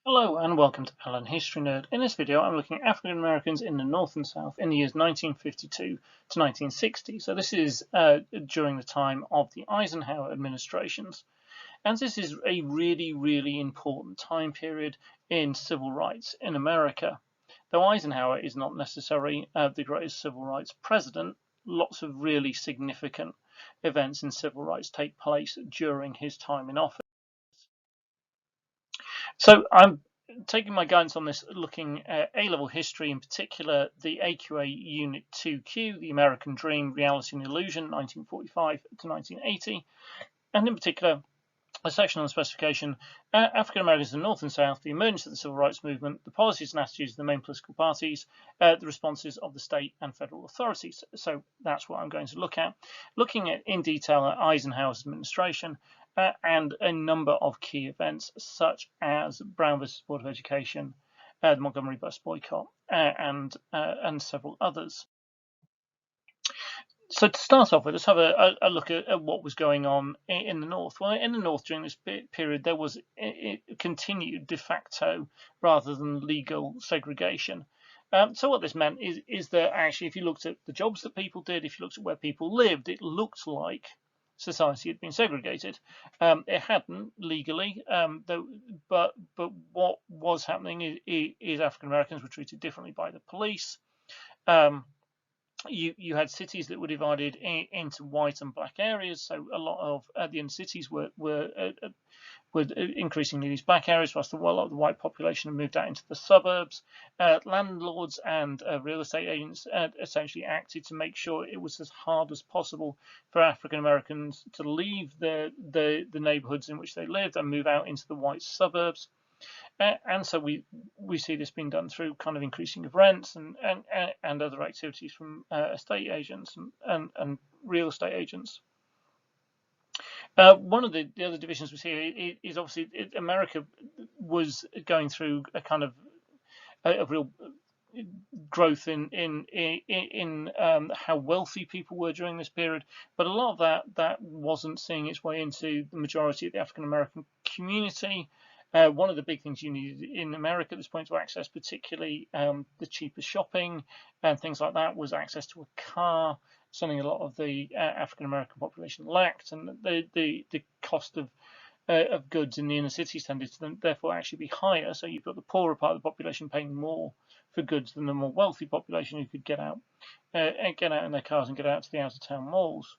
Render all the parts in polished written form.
Hello and welcome to Alan History Nerd. In this video I'm looking at African Americans in the North and South in the years 1952 to 1960. So this is during the time of the Eisenhower administrations. And this is a really important time period in civil rights in America. Though Eisenhower is not necessarily the greatest civil rights president, lots of really significant events in civil rights take place during his time in office. So I'm taking my guidance on this, looking at A-level history, in particular the AQA Unit 2Q, the American Dream, Reality and Illusion, 1945 to 1980, and in particular a section on the specification, African Americans in the North and South, the emergence of the Civil Rights Movement, the policies and attitudes of the main political parties, the responses of the state and federal authorities. So that's what I'm going to look at. Looking at in detail at Eisenhower's administration and a number of key events such as Brown versus Board of Education, the Montgomery Bus Boycott, and several others. So to start off with, let's have a look at what was going on in the North. Well, in the North during this period, there was continued de facto rather than legal segregation. So what this meant is that actually, if you looked at the jobs that people did, if you looked at where people lived, it looked like society had been segregated. It hadn't legally, but what was happening is African Americans were treated differently by the police. You had cities that were divided into white and black areas, so a lot of the inner cities were increasingly these black areas, whilst a lot of the white population had moved out into the suburbs. Landlords and real estate agents essentially acted to make sure it was as hard as possible for African Americans to leave the neighborhoods in which they lived and move out into the white suburbs. And so we see this being done through kind of increasing of rents and other activities from estate agents and real estate agents. One of the other divisions we see is obviously America was going through a kind of a real growth in how wealthy people were during this period, but a lot of that wasn't seeing its way into the majority of the African American community. One of the big things you needed in America at this point to access, particularly the cheaper shopping and things like that, was access to a car, something a lot of the African American population lacked, and the cost of goods in the inner cities tended to therefore actually be higher. So you've got the poorer part of the population paying more for goods than the more wealthy population who could get out in their cars and get out to the out of town malls.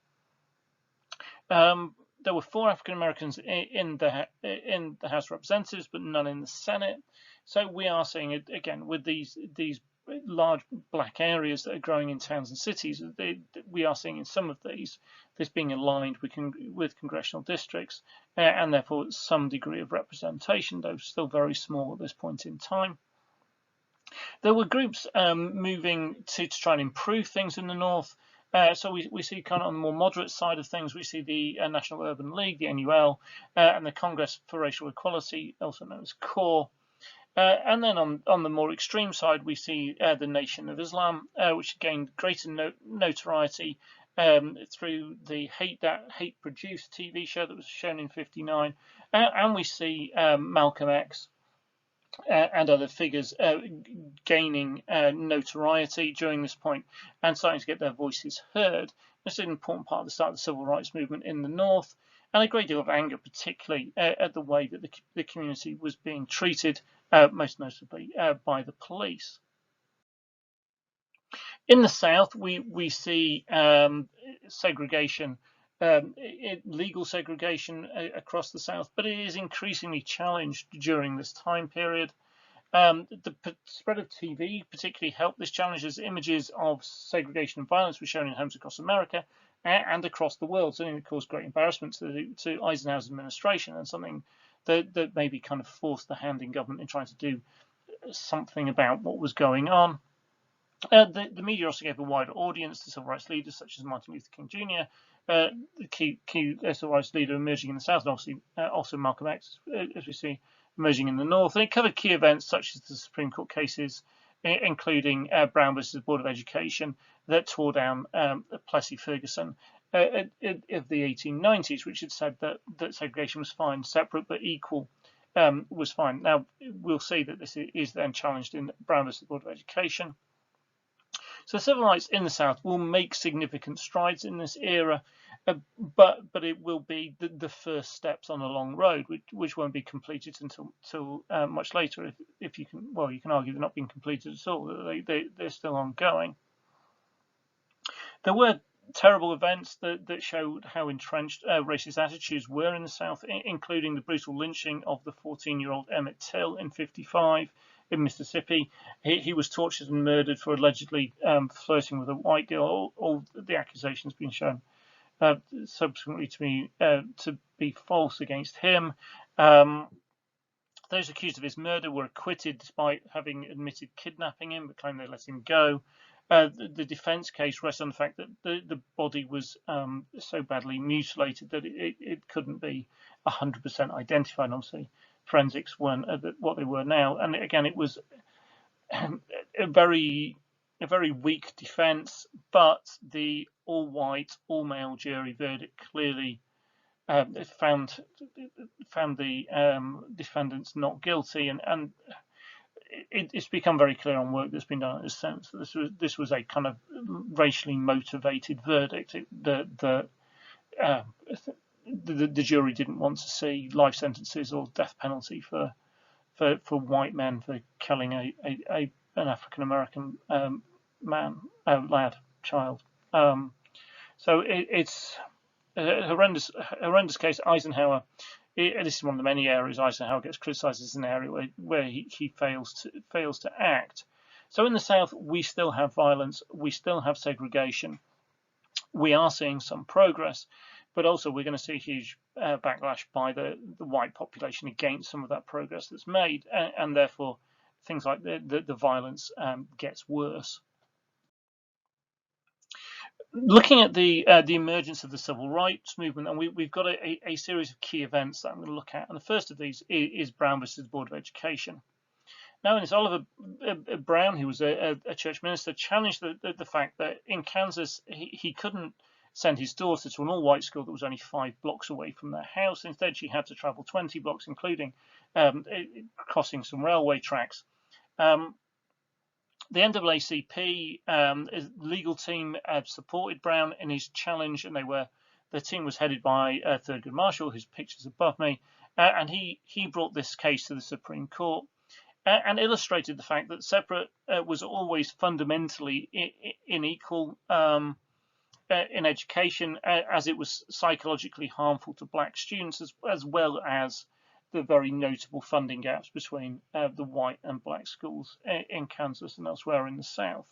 There were 4 African Americans in the House of Representatives, but none in the Senate. So we are seeing it again with these large black areas that are growing in towns and cities. We are seeing in some of these this being aligned with congressional districts, and therefore some degree of representation, though still very small at this point in time. There were groups moving to try and improve things in the North. So we see kind of on the more moderate side of things, we see the National Urban League, the NUL, and the Congress for Racial Equality, also known as CORE. And then on the more extreme side, we see the Nation of Islam, which gained greater notoriety through the Hate Produced TV show that was shown in '59, and we see Malcolm X and other figures gaining notoriety during this point and starting to get their voices heard. This is an important part of the start of the civil rights movement in the North, and a great deal of anger, particularly at the way that the community was being treated, most notably by the police. In the South, we see segregation, legal segregation across the South, but it is increasingly challenged during this time period. The spread of TV particularly helped this challenge, as images of segregation and violence were shown in homes across America and across the world, something that caused great embarrassment to Eisenhower's administration, and something that maybe kind of forced the hand in government in trying to do something about what was going on. The media also gave a wider audience to civil rights leaders such as Martin Luther King Jr., the key civil rights leader emerging in the South, and obviously also Malcolm X, as we see, emerging in the North. And it covered key events such as the Supreme Court cases, including Brown versus Board of Education, that tore down Plessy Ferguson of the 1890s, which had said that segregation was fine, separate but equal was fine. Now we'll see that this is then challenged in Brown versus Board of Education. So civil rights in the South will make significant strides in this era, but it will be the first steps on a long road, which won't be completed until much later. If you can, well, you can argue they're not being completed at all. They're still ongoing. There were terrible events that showed how entrenched racist attitudes were in the South, including the brutal lynching of the 14-year-old Emmett Till in '55 in Mississippi. He was tortured and murdered for allegedly flirting with a white girl. All the accusations been shown subsequently to be false against him. Those accused of his murder were acquitted despite having admitted kidnapping him, but claimed they let him go. The defense case rests on the fact that the body was so badly mutilated that it couldn't be 100% identified. Obviously, forensics weren't what they were now, and again, it was a very weak defense. But the all-white, all-male jury verdict clearly found the defendants not guilty, and it's become very clear on work that's been done in this sense that this was a kind of racially motivated verdict. The jury didn't want to see life sentences or death penalty for white men for killing an African American child. So it's a horrendous case. Eisenhower. This is one of the many areas Eisenhower gets criticised as an area where he fails to act. So in the South, we still have violence, we still have segregation. We are seeing some progress, but also we're going to see a huge backlash by the white population against some of that progress that's made, and therefore things like the violence gets worse. Looking at the emergence of the civil rights movement, and we've got a series of key events that I'm going to look at, and the first of these is Brown versus the Board of Education. Now, in this, Oliver Brown, who was a church minister, challenged the fact that in Kansas he couldn't send his daughter to an all-white school that was only 5 blocks away from their house. Instead, she had to travel 20 blocks, including crossing some railway tracks. The NAACP legal team supported Brown in his challenge, and the team was headed by Thurgood Marshall, whose picture's above me, and he brought this case to the Supreme Court and illustrated the fact that separate was always fundamentally unequal in education, as it was psychologically harmful to black students, as well as the very notable funding gaps between the white and black schools in Kansas and elsewhere in the South.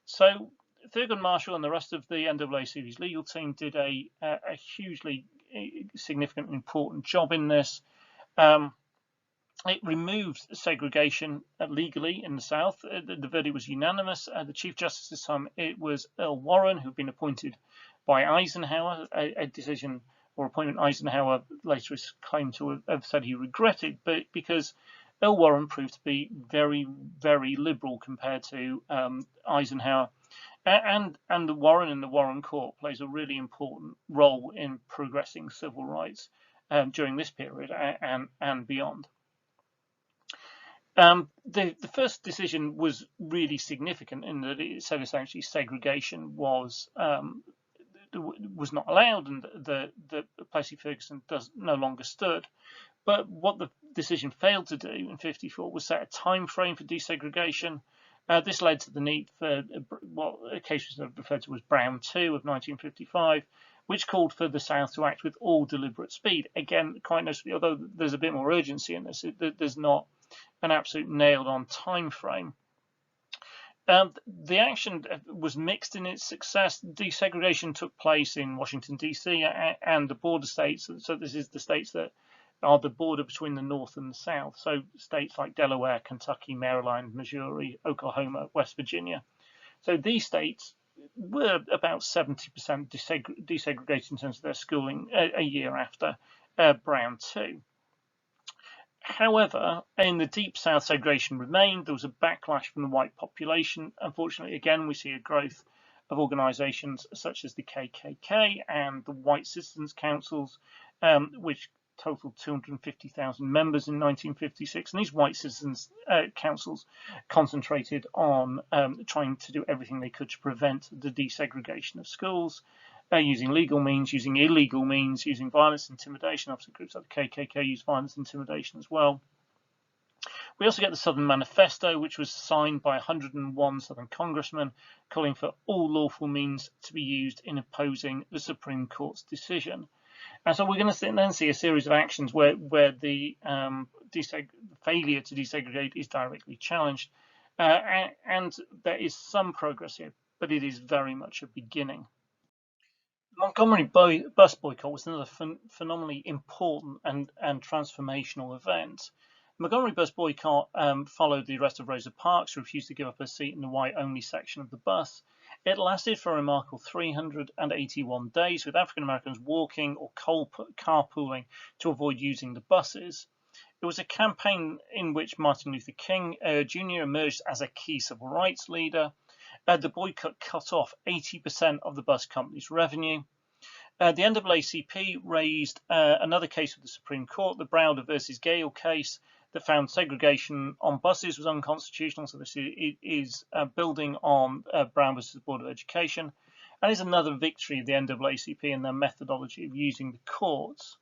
So Thurgood Marshall and the rest of the NAACP's legal team did a hugely significant and important job in this. It removed segregation legally in the South. The verdict was unanimous. The Chief Justice this time, it was Earl Warren, who'd been appointed by Eisenhower, a decision or appointment Eisenhower later is claimed to have said he regretted, but because Earl Warren proved to be very, very liberal compared to Eisenhower, and the Warren and the Warren Court plays a really important role in progressing civil rights during this period and beyond. The first decision was really significant in that it said essentially segregation was not allowed, and the Plessy Ferguson no longer stood. But what the decision failed to do in '54 was set a time frame for desegregation. This led to the need for what a case was referred to as Brown 2 of 1955, which called for the South to act with all deliberate speed. Again, quite noticeably, although there's a bit more urgency in this, there's not an absolute nailed-on time frame. The action was mixed in its success. Desegregation took place in Washington, D.C. and the border states. So this is the states that are the border between the North and the South. So states like Delaware, Kentucky, Maryland, Missouri, Oklahoma, West Virginia. So these states were about 70% desegregated in terms of their schooling a year after Brown 2. However, in the Deep South, segregation remained. There was a backlash from the white population. Unfortunately, again, we see a growth of organisations such as the KKK and the White Citizens Councils, which totaled 250,000 members in 1956, and these white citizens' councils concentrated on trying to do everything they could to prevent the desegregation of schools, using legal means, using illegal means, using violence, intimidation. Obviously, groups like the KKK used violence, intimidation as well. We also get the Southern Manifesto, which was signed by 101 Southern congressmen, calling for all lawful means to be used in opposing the Supreme Court's decision. And so we're going to then see a series of actions where the failure to desegregate is directly challenged. And there is some progress here, but it is very much a beginning. The Montgomery Bus Boycott was another phenomenally important and transformational event. The Montgomery Bus Boycott followed the arrest of Rosa Parks, who refused to give up her seat in the white-only section of the bus. It lasted for a remarkable 381 days, with African Americans walking or carpooling to avoid using the buses. It was a campaign in which Martin Luther King Jr. emerged as a key civil rights leader. The boycott cut off 80% of the bus company's revenue. The NAACP raised another case with the Supreme Court, the Browder versus Gale case, that found segregation on buses was unconstitutional. So this is building on Brown versus Board of Education, and is another victory of the NAACP in their methodology of using the courts.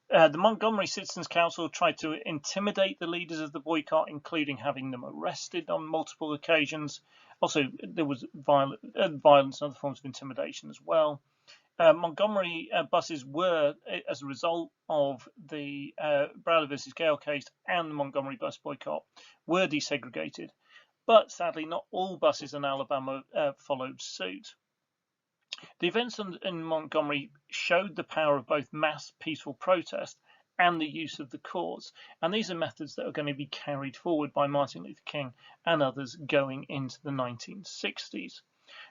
The Montgomery Citizens Council tried to intimidate the leaders of the boycott, including having them arrested on multiple occasions. Also, there was violence and other forms of intimidation as well. Montgomery buses were, as a result of the Browder versus Gale case and the Montgomery bus boycott, were desegregated. But sadly, not all buses in Alabama followed suit. The events in Montgomery showed the power of both mass peaceful protest and the use of the courts. And these are methods that are going to be carried forward by Martin Luther King and others going into the 1960s.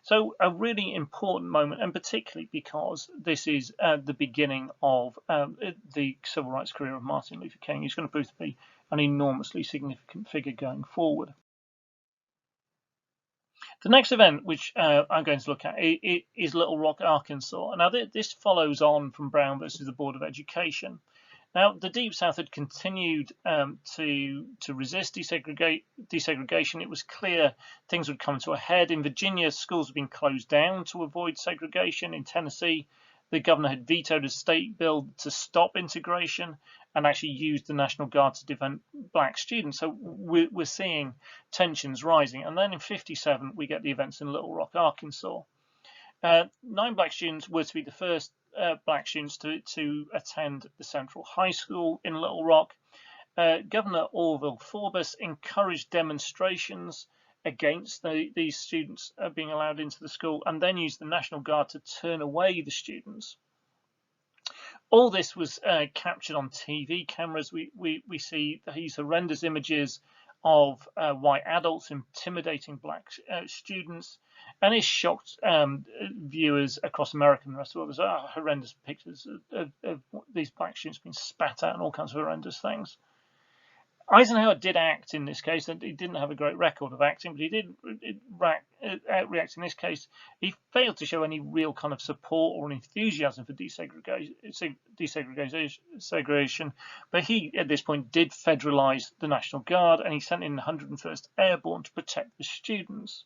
So a really important moment, and particularly because this is the beginning of the civil rights career of Martin Luther King. He's going to prove to be an enormously significant figure going forward. The next event, which I'm going to look at, is Little Rock, Arkansas. Now, this follows on from Brown versus the Board of Education. Now, the Deep South had continued to resist desegregation. It was clear things would come to a head. In Virginia, schools had been closed down to avoid segregation. In Tennessee, the governor had vetoed a state bill to stop integration and actually used the National Guard to defend black students. So we're seeing tensions rising. And then in 57, we get the events in Little Rock, Arkansas. 9 black students were to be the first black students to attend the Central High School in Little Rock. Governor Orville Forbes encouraged demonstrations against these students being allowed into the school, and then used the National Guard to turn away the students. All this was captured on TV cameras. We see these horrendous images of white adults intimidating black students, and it shocked viewers across America and the rest of the world. There's horrendous pictures of these black students being spat at and all kinds of horrendous things. Eisenhower did act in this case, and he didn't have a great record of acting, but he did react in this case. He failed to show any real kind of support or enthusiasm for desegregation, but he, at this point, did federalize the National Guard, and he sent in the 101st Airborne to protect the students.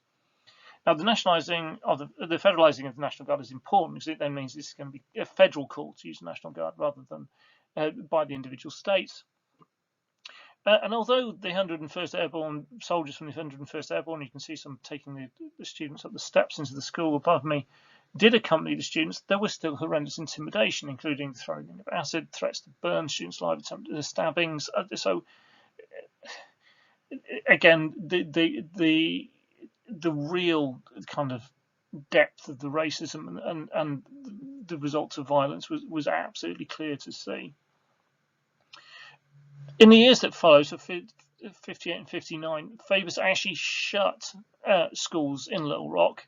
Now, the federalizing of the National Guard is important because it then means this is going to be a federal call to use the National Guard rather than by the individual states. And although the 101st Airborne soldiers from the 101st Airborne, you can see some taking the students up the steps into the school above me, did accompany the students, there was still horrendous intimidation, including throwing of acid, threats to burn students alive, attempted stabbings. So again, the real kind of depth of the racism and the results of violence was absolutely clear to see. In the years that followed, so 58 and 59, Forbes actually shut schools in Little Rock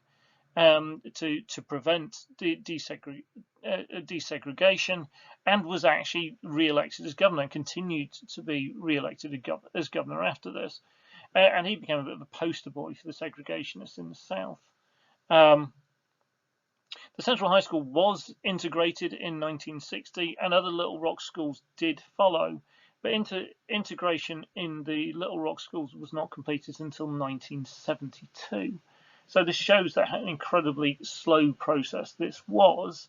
to prevent desegregation, and was actually re-elected as governor and continued to be re-elected as governor after this. And he became a bit of a poster boy for the segregationists in the South. The Central High School was integrated in 1960, and other Little Rock schools did follow, but integration in the Little Rock schools was not completed until 1972. So this shows that how incredibly slow process this was.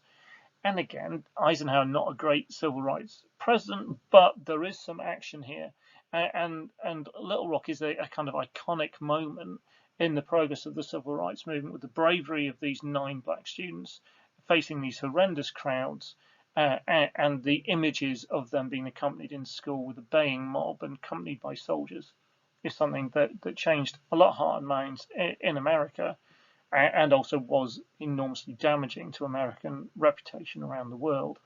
And again, Eisenhower not a great civil rights president, but there is some action here, and Little Rock is a kind of iconic moment in the progress of the civil rights movement, with the bravery of these 9 black students facing these horrendous crowds, and the images of them being accompanied in school with a baying mob and accompanied by soldiers is something that changed a lot of heart and minds in America, and also was enormously damaging to American reputation around the world.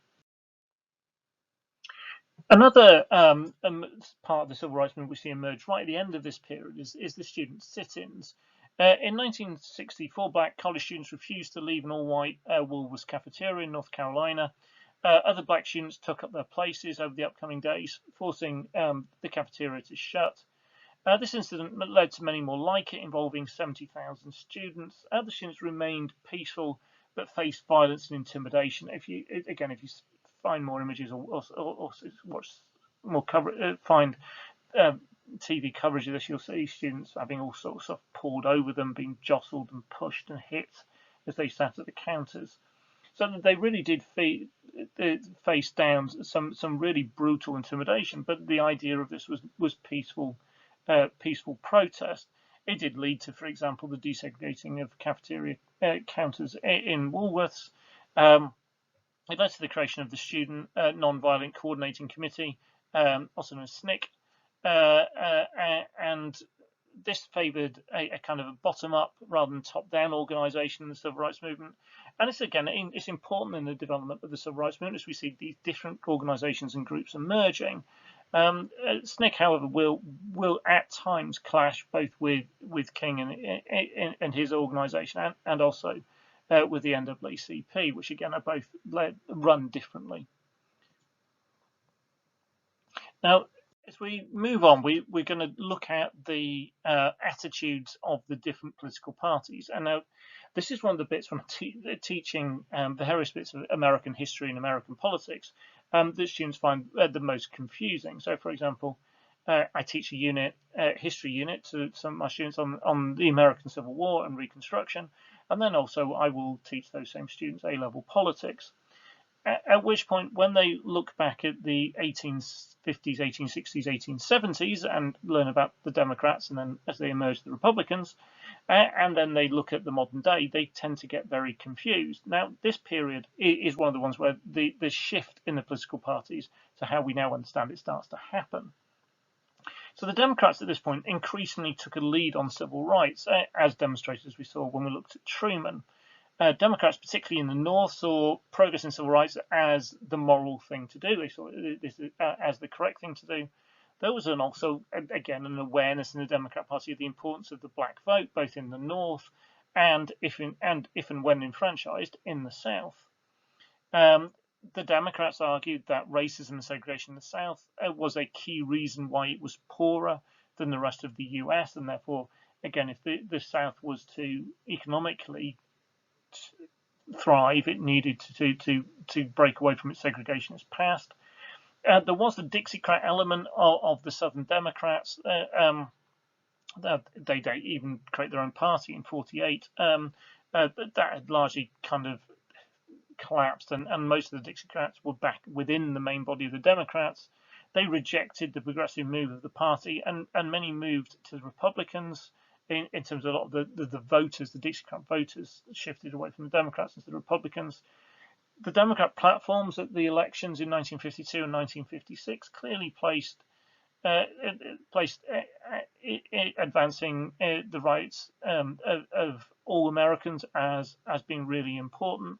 Another part of the civil rights movement we see emerge right at the end of this period is the student sit-ins. In 1964, black college students refused to leave an all-white Woolworths cafeteria in North Carolina. Other black students took up their places over the upcoming days, forcing the cafeteria to shut. This incident led to many more like it, involving 70,000 students. The students remained peaceful but faced violence and intimidation. If you find more images or watch more cover, find TV coverage of this, you'll see students having all sorts of stuff poured over them, being jostled and pushed and hit as they sat at the counters. So they really did face down some really brutal intimidation. But the idea of this was peaceful protest. It did lead to, for example, the desegregating of cafeteria counters in Woolworths. It led to the creation of the Student Nonviolent Coordinating Committee, also known as SNCC, and this favoured a kind of a bottom-up rather than top-down organisation in the civil rights movement. And it's important in the development of the civil rights movement as we see these different organisations and groups emerging. SNCC, however, will at times clash both with King and his organisation, and also with the NAACP, which again are both run differently. Now, as we move on, we're going to look at the attitudes of the different political parties. And now, this is one of the bits when teaching the various bits of American history and American politics that students find the most confusing. So, for example, I teach a unit, history unit, to some of my students on the American Civil War and Reconstruction, and then also I will teach those same students A-level politics. At which point, when they look back at the 1850s, 1860s, 1870s and learn about the Democrats, and then as they emerge, the Republicans, and then they look at the modern day, they tend to get very confused. Now, this period is one of the ones where the shift in the political parties to how we now understand it starts to happen. So the Democrats at this point increasingly took a lead on civil rights, as demonstrated as we saw when we looked at Truman. Democrats, particularly in the North, saw progress in civil rights as the moral thing to do. They saw this as the correct thing to do. There was also, again, an awareness in the Democrat Party of the importance of the black vote, both in the North and if and when enfranchised in the South. The Democrats argued that racism and segregation in the South was a key reason why it was poorer than the rest of the US, and therefore, again, if the South was to economically thrive, it needed to break away from its segregationist past. There was the Dixiecrat element of the Southern Democrats. They even create their own party in '48, but that had largely kind of collapsed, and most of the Dixiecrats were back within the main body of the Democrats. They rejected the progressive move of the party, and many moved to the Republicans. In terms of a lot of the voters, the Dixiecrat voters shifted away from the Democrats into the Republicans. The Democrat platforms at the elections in 1952 and 1956 clearly placed advancing the rights of all Americans as being really important.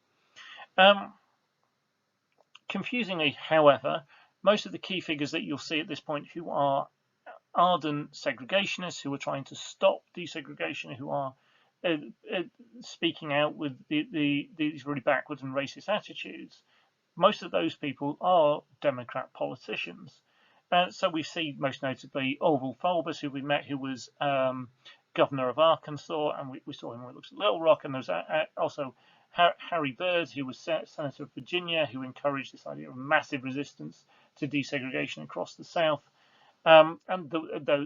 Confusingly, however, most of the key figures that you'll see at this point who are ardent segregationists, who are trying to stop desegregation, who are speaking out with these really backwards and racist attitudes, most of those people are Democrat politicians. So we see most notably Orville Fulbus, who we met, who was governor of Arkansas, and we saw him when we looked at Little Rock, and there's also Harry Byrd, who was Senator of Virginia, who encouraged this idea of massive resistance to desegregation across the South, and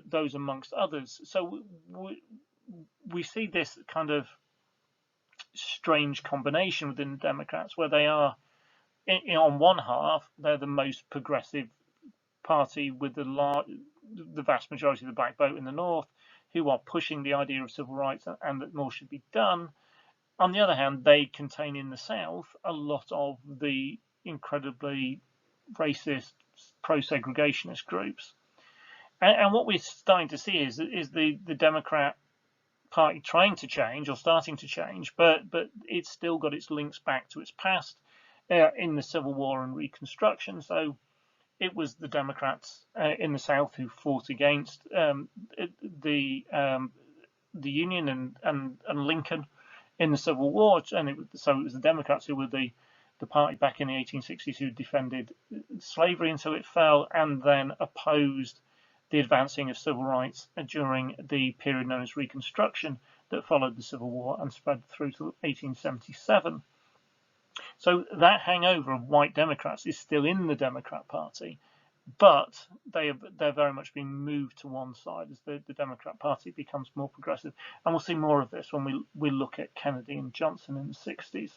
those amongst others. So we see this kind of strange combination within the Democrats, where they are, on one half, they're the most progressive party with the vast majority of the black vote in the North, who are pushing the idea of civil rights and that more should be done. On the other hand, they contain in the South a lot of the incredibly racist, pro-segregationist groups. And what we're starting to see is the Democrat Party trying to change or starting to change, but it's still got its links back to its past in the Civil War and Reconstruction. So it was the Democrats in the South who fought against the Union and Lincoln in the Civil War, and so it was the Democrats who were the party back in the 1860s who defended slavery until it fell, and then opposed the advancing of civil rights during the period known as Reconstruction that followed the Civil War and spread through to 1877. So that hangover of white Democrats is still in the Democrat Party, but they're very much being moved to one side as the Democrat Party becomes more progressive. And we'll see more of this when we look at Kennedy and Johnson in the 60s.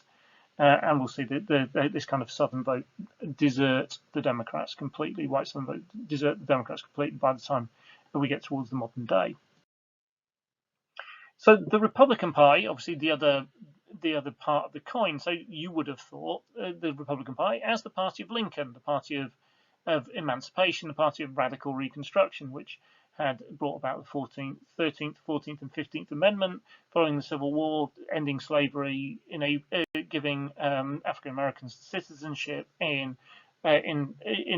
And we'll see this kind of Southern vote desert the Democrats completely, white Southern vote desert the Democrats completely by the time that we get towards the modern day. So the Republican Party, obviously the other part of the coin. So you would have thought the Republican Party as the party of Lincoln, the party of emancipation, the party of radical Reconstruction, which had brought about the 13th, 14th, and 15th Amendment following the Civil War, ending slavery, giving African Americans citizenship, in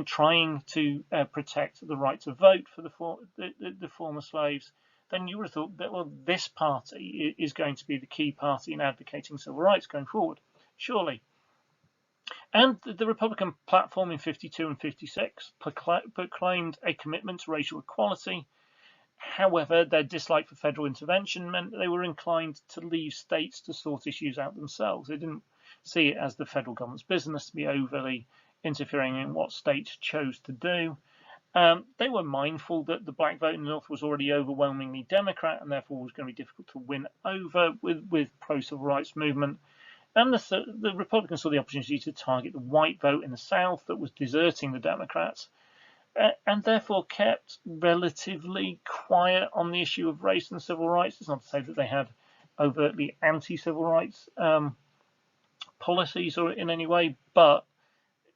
trying to protect the right to vote for the former slaves. Then you would have thought that, well, this party is going to be the key party in advocating civil rights going forward, surely. And the Republican platform in 52 and 56 proclaimed a commitment to racial equality. However, their dislike for federal intervention meant that they were inclined to leave states to sort issues out themselves. They didn't see it as the federal government's business to be overly interfering in what states chose to do. They were mindful that the black vote in the North was already overwhelmingly Democrat and therefore was going to be difficult to win over with pro-civil rights movement. And the Republicans saw the opportunity to target the white vote in the South that was deserting the Democrats, and therefore kept relatively quiet on the issue of race and civil rights. It's not to say that they had overtly anti-civil rights policies or in any way, but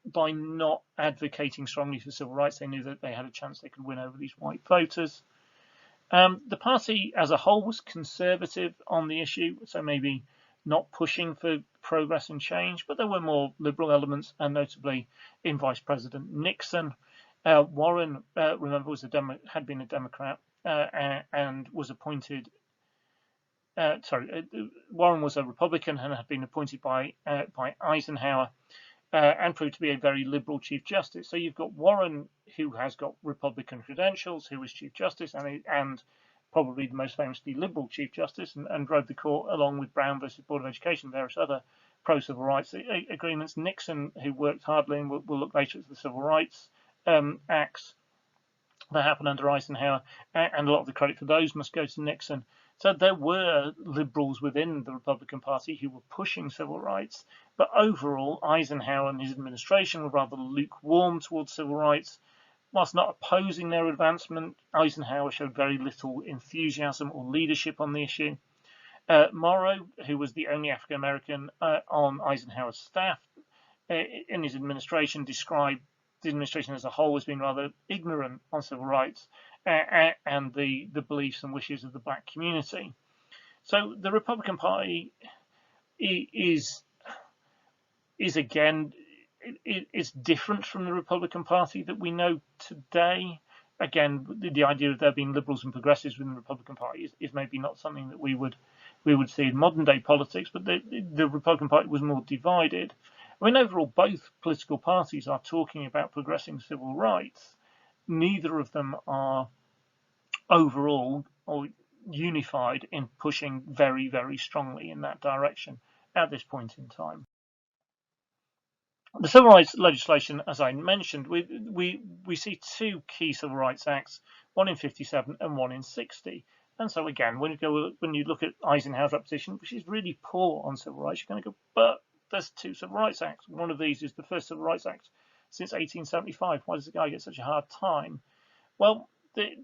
by not advocating strongly for civil rights, they knew that they had a chance they could win over these white voters. The party as a whole was conservative on the issue, so maybe not pushing for progress and change, but there were more liberal elements, and notably in Vice President Nixon. Warren, remember, had been a Democrat and was appointed. Warren was a Republican and had been appointed by Eisenhower and proved to be a very liberal Chief Justice. So you've got Warren, who has got Republican credentials, who was Chief Justice and probably the most famously liberal Chief Justice, and drove the court along with Brown versus Board of Education and various other pro-civil rights agreements. Nixon, who worked hardly, and we'll look later at the civil rights acts that happened under Eisenhower, and a lot of the credit for those must go to Nixon. So there were liberals within the Republican Party who were pushing civil rights, but overall Eisenhower and his administration were rather lukewarm towards civil rights. Whilst not opposing their advancement, Eisenhower showed very little enthusiasm or leadership on the issue. Morrow, who was the only African American on Eisenhower's staff in his administration, described the administration as a whole as being rather ignorant on civil rights and the beliefs and wishes of the black community. So the Republican Party is again, it's different from the Republican Party that we know today. Again, the idea of there being liberals and progressives within the Republican Party is maybe not something that we would see in modern day politics, but the Republican Party was more divided. I mean, overall, both political parties are talking about progressing civil rights. Neither of them are overall or unified in pushing very, very strongly in that direction. at this point in time. The civil rights legislation, as I mentioned, we see two key civil rights acts, one in 57 and one in 60. And so again, when you look at Eisenhower's opposition, which is really poor on civil rights, you're going to go, but there's two civil rights acts. One of these is the first civil rights act since 1875. Why does the guy get such a hard time? Well,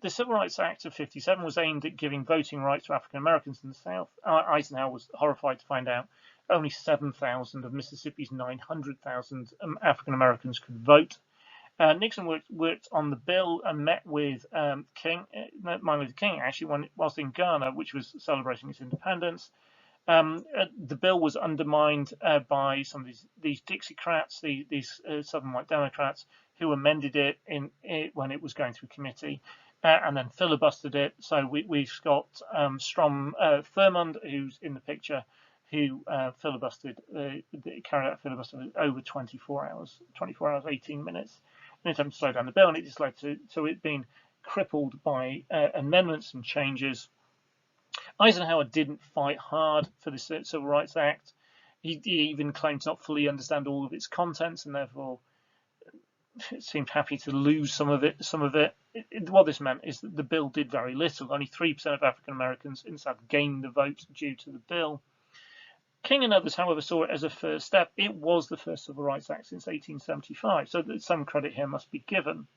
the Civil Rights Act of 57 was aimed at giving voting rights to African Americans in the South. Eisenhower was horrified to find out only 7,000 of Mississippi's 900,000 African Americans could vote. Nixon worked on the bill and met with Martin Luther King, actually, whilst in Ghana, which was celebrating its independence. The bill was undermined by some of these Dixiecrats, these Southern white Democrats, who amended it when it was going through committee, and then filibustered it. So we've got Strom Thurmond, who's in the picture, who carried out a filibuster over 24 hours, 18 minutes, in attempt to slow down the bill, and it just led to it being crippled by amendments and changes. Eisenhower didn't fight hard for the Civil Rights Act. He even claimed to not fully understand all of its contents, and therefore seemed happy to lose some of it. What this meant is that the bill did very little. Only 3% of African Americans in the South gained the vote due to the bill. King and others, however, saw it as a first step. It was the first Civil Rights Act since 1875, so that some credit here must be given.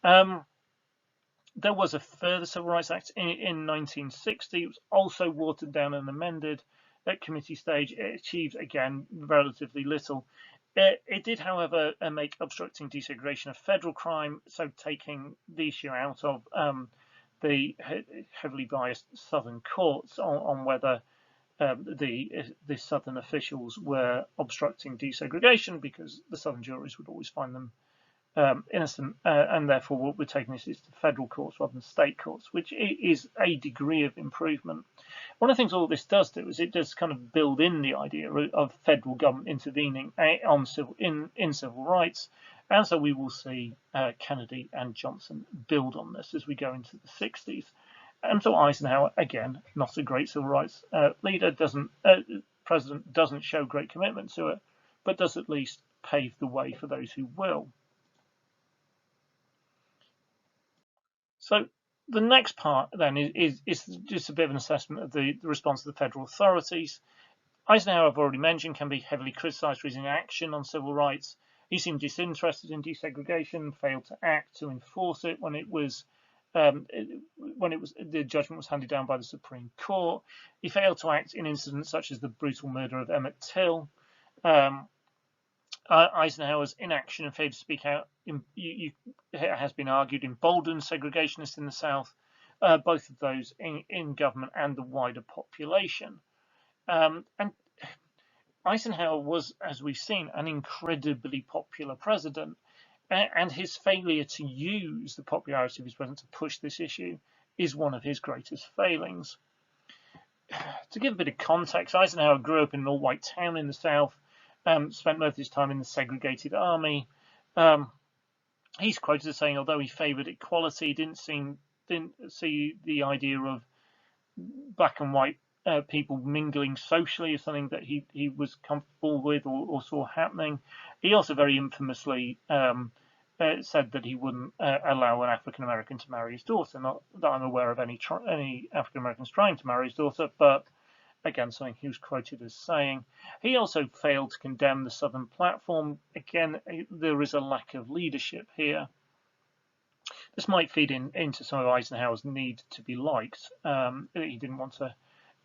There was a further Civil Rights Act in 1960. It was also watered down and amended at committee stage. It achieved, again, relatively little. It did, however, make obstructing desegregation a federal crime, so taking the issue out of the heavily biased Southern courts on whether the Southern officials were obstructing desegregation, because the Southern juries would always find them innocent, and therefore what we're taking this is to federal courts rather than state courts, which is a degree of improvement. One of the things all this does do is it does kind of build in the idea of federal government intervening in civil rights, and so we will see Kennedy and Johnson build on this as we go into the 60s. And so Eisenhower, again, not a great civil rights leader, president, doesn't show great commitment to it, but does at least pave the way for those who will. So the next part then is just a bit of an assessment of the response of the federal authorities. Eisenhower, I've already mentioned, can be heavily criticised for his inaction on civil rights. He seemed disinterested in desegregation, failed to act to enforce it when the judgment was handed down by the Supreme Court. He failed to act in incidents such as the brutal murder of Emmett Till. Eisenhower's inaction and failure to speak out, it has been argued, emboldened segregationists in the South, both of those in government and the wider population. And Eisenhower was, as we've seen, an incredibly popular president, and his failure to use the popularity of his president to push this issue is one of his greatest failings. To give a bit of context, Eisenhower grew up in an all-white town in the South, spent most of his time in the segregated army. He's quoted as saying, although he favoured equality, didn't see the idea of black and white people mingling socially as something that he was comfortable with or saw happening. He also very infamously said that he wouldn't allow an African American to marry his daughter. Not that I'm aware of any African Americans trying to marry his daughter, but again, something he was quoted as saying. He also failed to condemn the Southern platform. Again, there is a lack of leadership here. This might feed into some of Eisenhower's need to be liked. He didn't want to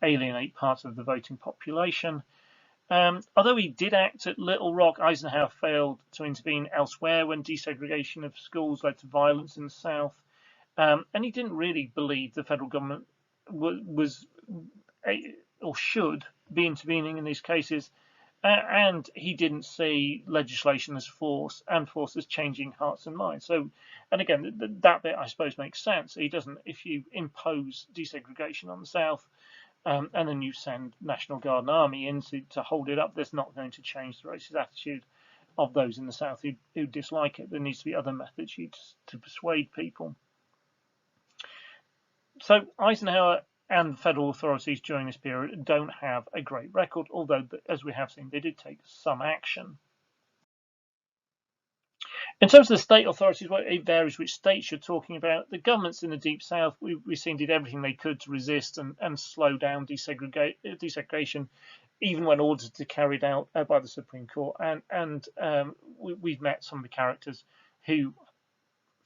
alienate parts of the voting population. Although he did act at Little Rock, Eisenhower failed to intervene elsewhere when desegregation of schools led to violence in the South. And he didn't really believe the federal government was or should be intervening in these cases, and he didn't see legislation as force as changing hearts and minds. So, and again, that bit I suppose makes sense. He doesn't. If you impose desegregation on the South, and then you send National Guard and Army in to hold it up, that's not going to change the racist attitude of those in the South who dislike it. There needs to be other methods used to persuade people. So Eisenhower and federal authorities during this period don't have a great record, although, as we have seen, they did take some action. In terms of the state authorities, well, it varies which states you're talking about. The governments in the Deep South, we've seen, did everything they could to resist and slow down desegregation, even when ordered to carried out by the Supreme Court. And we've met some of the characters who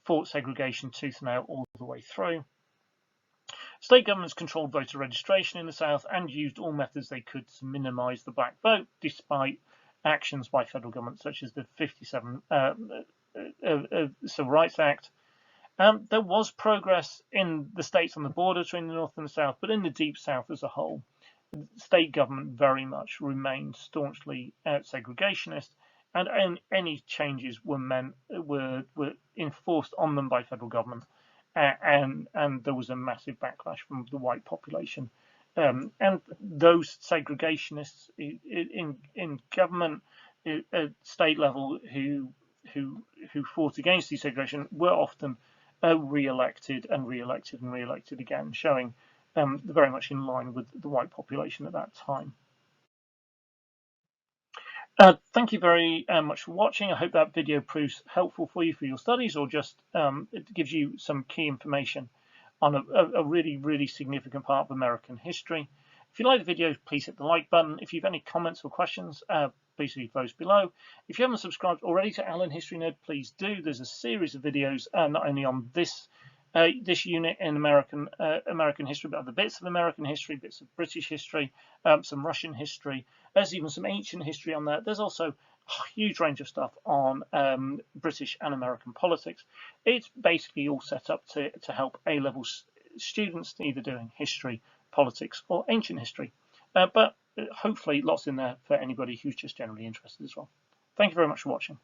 fought segregation tooth and nail all the way through. State governments controlled voter registration in the South and used all methods they could to minimise the black vote, despite actions by federal government such as the 57 Civil Rights Act. There was progress in the states on the border between the North and the South, but in the Deep South as a whole, state government very much remained staunchly segregationist, and any changes were enforced on them by federal government, and there was a massive backlash from the white population, and those segregationists in government at state level who fought against desegregation were often re-elected and re-elected and re-elected again, showing very much in line with the white population at that time. Thank you very much for watching. I hope that video proves helpful for you for your studies, or just it gives you some key information on a really, really significant part of American history. If you like the video, please hit the like button. If you have any comments or questions, please leave those below. If you haven't subscribed already to Alan History Nerd, please do. There's a series of videos not only on this unit in American history, but other bits of American history, bits of British history, some Russian history. There's even some ancient history on there. There's also a huge range of stuff on British and American politics. It's basically all set up to help A-level students either doing history, politics, or ancient history. But hopefully lots in there for anybody who's just generally interested as well. Thank you very much for watching.